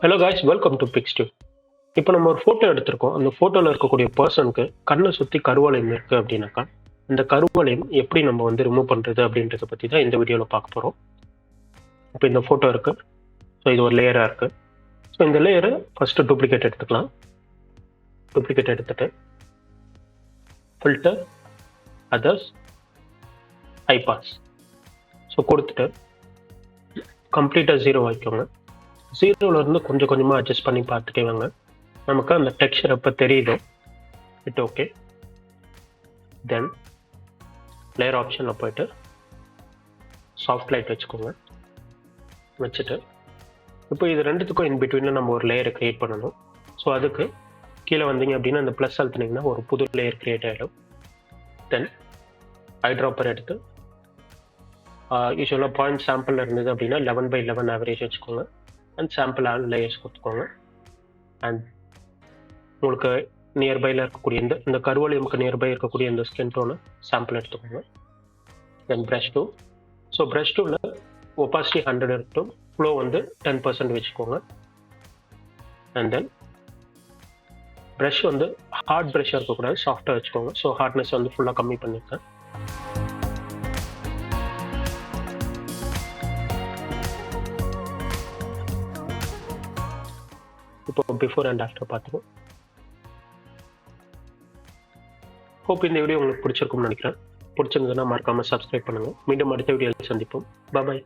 Hello guys, welcome to PixTute. இப்போ நம்ம ஒரு ஃபோட்டோ எடுத்திருக்கோம். அந்த ஃபோட்டோவில் இருக்கக்கூடிய பர்சனுக்கு கண்ணை சுற்றி கருவளையம் இருக்குது அப்படின்னாக்கா, இந்த கருவளையம் எப்படி நம்ம ரிமூவ் பண்ணுறது அப்படின்றத பற்றி தான் இந்த வீடியோவில் பார்க்க போகிறோம். இப்போ இந்த ஃபோட்டோ இருக்குது. ஸோ இது ஒரு லேயராக இருக்குது. ஸோ இந்த லேயரை ஃபஸ்ட்டு டூப்ளிகேட் எடுத்துக்கலாம். டூப்ளிகேட் எடுத்துகிட்டு ஃபில்டர், அதர்ஸ், ஐபாஸ் ஸோ கொடுத்துட்டு கம்ப்ளீட்டாக 0 ஆகிக்கோங்க. 0லேருந்து கொஞ்சம் கொஞ்சமாக அட்ஜஸ்ட் பண்ணி பார்த்துட்டே வாங்க. நமக்கு அந்த டெக்ஸ்சர் எப்போ தெரியுதோ இட் ஓகே. தென் லேயர் ஆப்ஷனில் போயிட்டு சாஃப்ட் லைட் வச்சுக்கோங்க. வச்சுட்டு இப்போ இது ரெண்டுத்துக்கும் இன் பிட்வீனில் நம்ம ஒரு லேயரை க்ரியேட் பண்ணணும். ஸோ அதுக்கு கீழே வந்தீங்க அப்படின்னா அந்த ப்ளஸ் அழுத்தினீங்கன்னா ஒரு புது லேயர் க்ரியேட் ஆகிடும். தென் ஐ ட்ராப்பர் எடுத்து யூஸ்வலாக பாயிண்ட் சாம்பிள் இருந்தது அப்படின்னா 11/11 ஆவரேஜ் வச்சுக்கோங்க. அண்ட் சாம்பிள் லேயர்ஸ் கொடுத்துக்கோங்க. அண்ட் உங்களுக்கு நியர்பையில் இருக்கக்கூடிய இந்த கருவளையமுக்கு நியர்பை இருக்கக்கூடிய இந்த ஸ்கின் டோனை சாம்பிள் எடுத்துக்கோங்க. தென் ப்ரஷ் டூ. ஸோ ப்ரஷ் டூவில் ஒப்பாசிட்டி 100 இருக்கட்டும், ஃப்ளோ 10% வச்சுக்கோங்க. அண்ட் தென் ப்ரஷ் ஹார்ட் ப்ரஷ்ஷாக இருக்கக்கூடாது, சாஃப்டாக வச்சுக்கோங்க. ஸோ ஹார்ட்னஸ் ஃபுல்லாக கம்மி பண்ணியிருக்கேன். இப்போ பிஃபோர் அண்ட் ஆஃப்டர் பார்த்துக்கோம். ஹோப் இந்த வீடியோ உங்களுக்கு பிடிச்சிருக்கும்னு நினைக்கிறேன். பிடிச்சிருந்ததுன்னா மறக்காமல் சப்ஸ்கிரைப் பண்ணுங்கள். மீண்டும் அடுத்த வீடியோவில் சந்திப்போம். பாய்.